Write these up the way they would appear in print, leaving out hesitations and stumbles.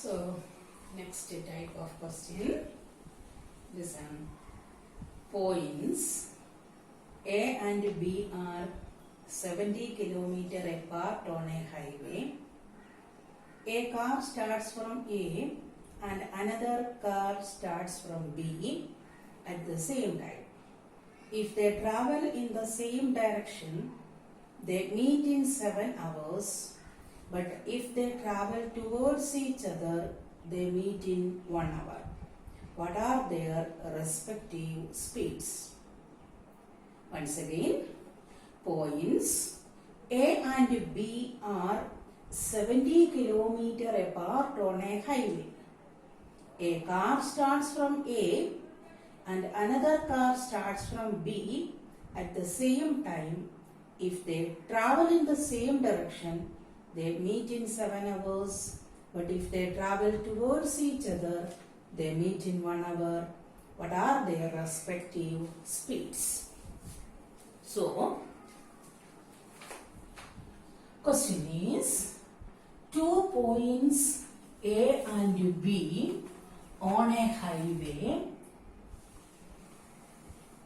So, next type of question. Listen. Points A and B are 70 km apart on a highway. A car starts from A and another car starts from B at the same time. If they travel in the same direction, they meet in 7 hours. But if they travel towards each other, they meet in 1 hour. What are their respective speeds? Once again, points A and B are 70 km apart on a highway. A car starts from A and another car starts from B at the same time. If they travel in the same direction, they meet in 7 hours. But if they travel towards each other, they meet in 1 hour. What are their respective speeds? So, question is, 2 points A and B on a highway.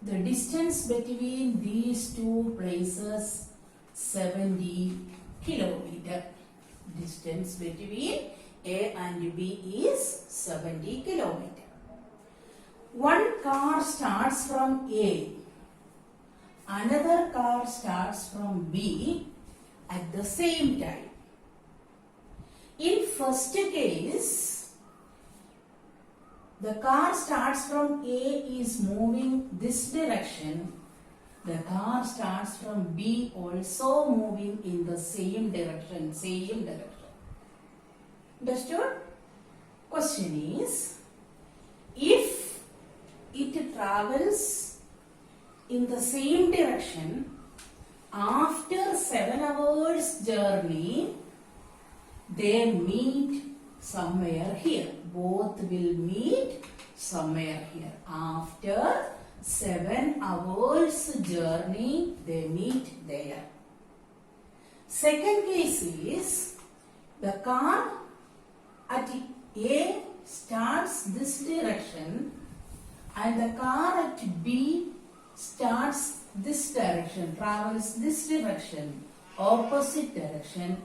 The distance between these 2 places 70 kilometer. Distance between A and B is 70 kilometer. One car starts from A. Another car starts from B at the same time. In first case, the car starts from A is moving this direction. The car starts from B also moving in the same direction. Understood? Question is, if it travels in the same direction, after 7 hours journey, they meet somewhere here. Both will meet somewhere here. After 7 hours journey, they meet there. Second case is, the car at A starts this direction and the car at B starts this direction, travels this direction, opposite direction.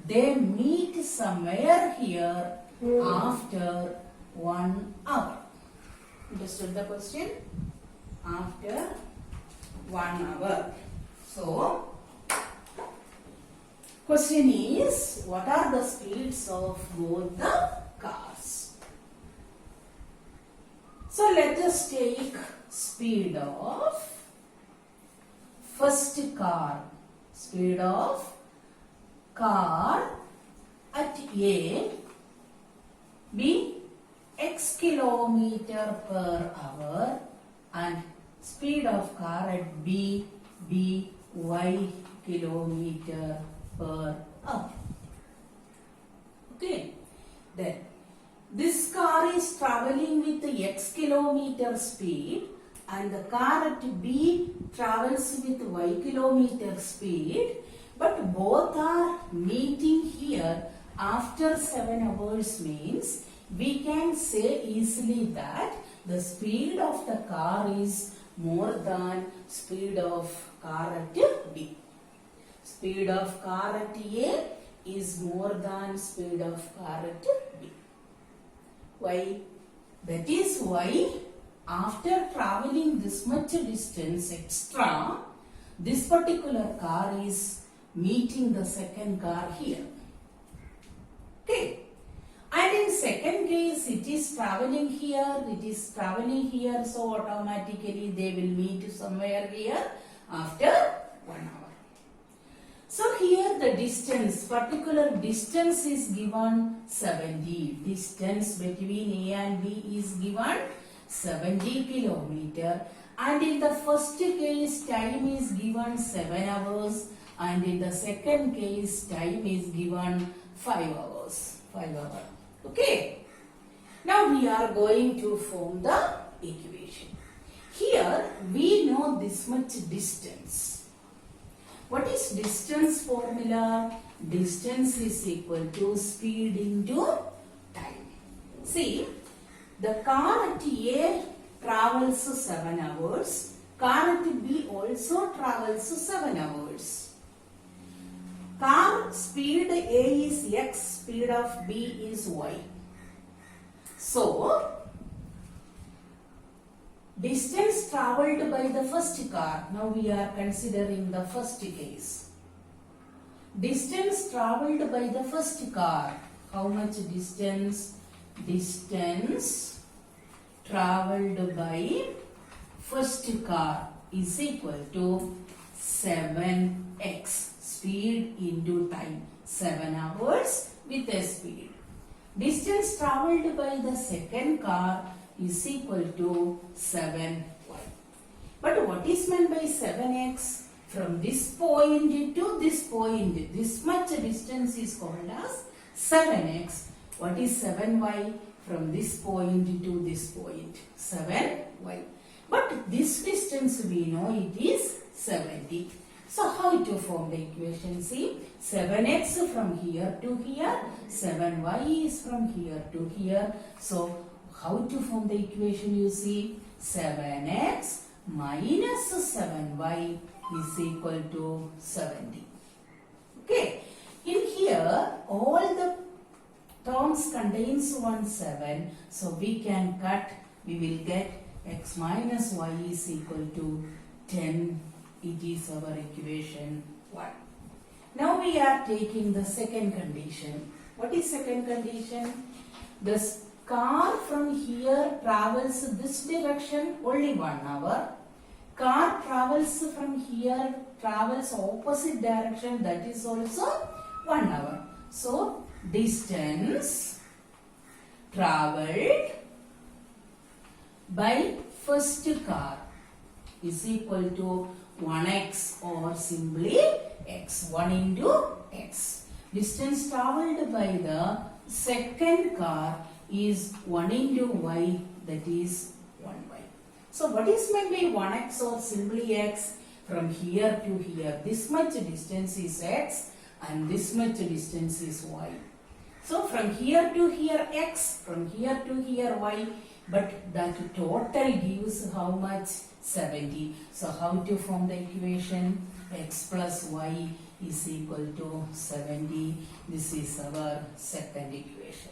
They meet somewhere here after 1 hour. Understood the question? After 1 hour. So, question is, what are the speeds of both the cars? So, let us take speed of first car. Speed of car at A be x kilometer per hour and speed of car at B be y kilometer per hour. Okay. Then this car is traveling with the x kilometer speed and the car at B travels with y kilometer speed, but both are meeting here after 7 hours means we can say easily that the speed of the car is more than speed of car at B. Speed of car at A is more than speed of car at B. Why? That is why after traveling this much distance extra, this particular car is meeting the second car here. Okay. And in second case, it is traveling here, so automatically they will meet somewhere here after 1 hour. So here the distance, particular distance is given 70. Distance between A and B is given 70 kilometer. And in the first case, time is given 7 hours. And in the second case, time is given 5 hours. 5 hours. Okay. Now we are going to form the equation. Here we know this much distance. What is distance formula? Distance is equal to speed into time. See, the car at A travels 7 hours. Car at B also travels 7 hours. Car speed A is X, speed of B is Y. So, distance travelled by the first car. Now we are considering the first case. Distance travelled by the first car. How much distance? Distance travelled by first car is equal to 7x. Speed into time. 7 hours with a speed. Distance travelled by the second car is equal to 7y. But what is meant by 7x? From this point to this point, this much distance is called as 7x. What is 7y? From this point to this point, 7y. But this distance we know it is 70. So how to form the equation? See, 7x from here to here, 7y is from here to here. So how to form the equation? You see, 7x minus 7y is equal to 70. Okay. In here, all the terms contains 1 7. So we can cut. We will get x minus y is equal to 10. It is our equation 1. Now we are taking the second condition. What is second condition? The car from here travels this direction only 1 hour. Car travels from here, travels opposite direction, that is also 1 hour. So, distance travelled by first car is equal to 1x or simply x. 1 into x. Distance travelled by the second car is 1 into y, that is 1y. So what is meant by 1x or simply x? From here to here, this much distance is x and this much distance is y. So from here to here x, from here to here y, but that total gives how much? 70. So how to form the equation? X plus y is equal to 70. This is our second equation.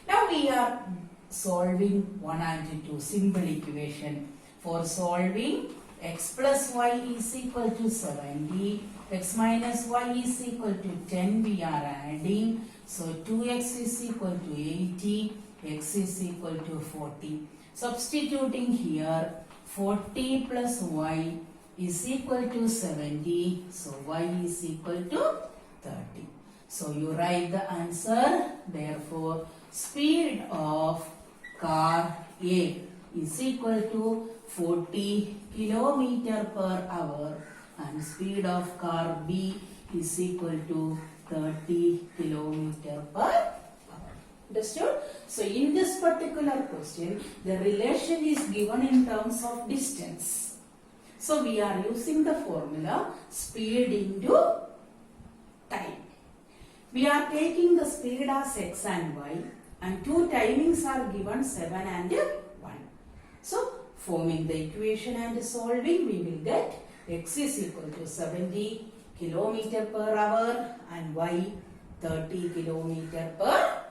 Now we are solving 1 and 2, simple equation. For solving, x plus y is equal to 70, x minus y is equal to 10, we are adding. So 2x is equal to 80, x is equal to 40. Substituting here, 40 plus y is equal to 70, so y is equal to 30. So you write the answer. Therefore, speed of car A is equal to 40 km per hour and speed of car B is equal to 30 km per hour. Understood? So in this particular question, the relation is given in terms of distance. So we are using the formula speed into time. We are taking the speed as x and y, and two timings are given 7 and 1. So forming the equation and solving, we will get x is equal to 70 km per hour and y 30 km per hour.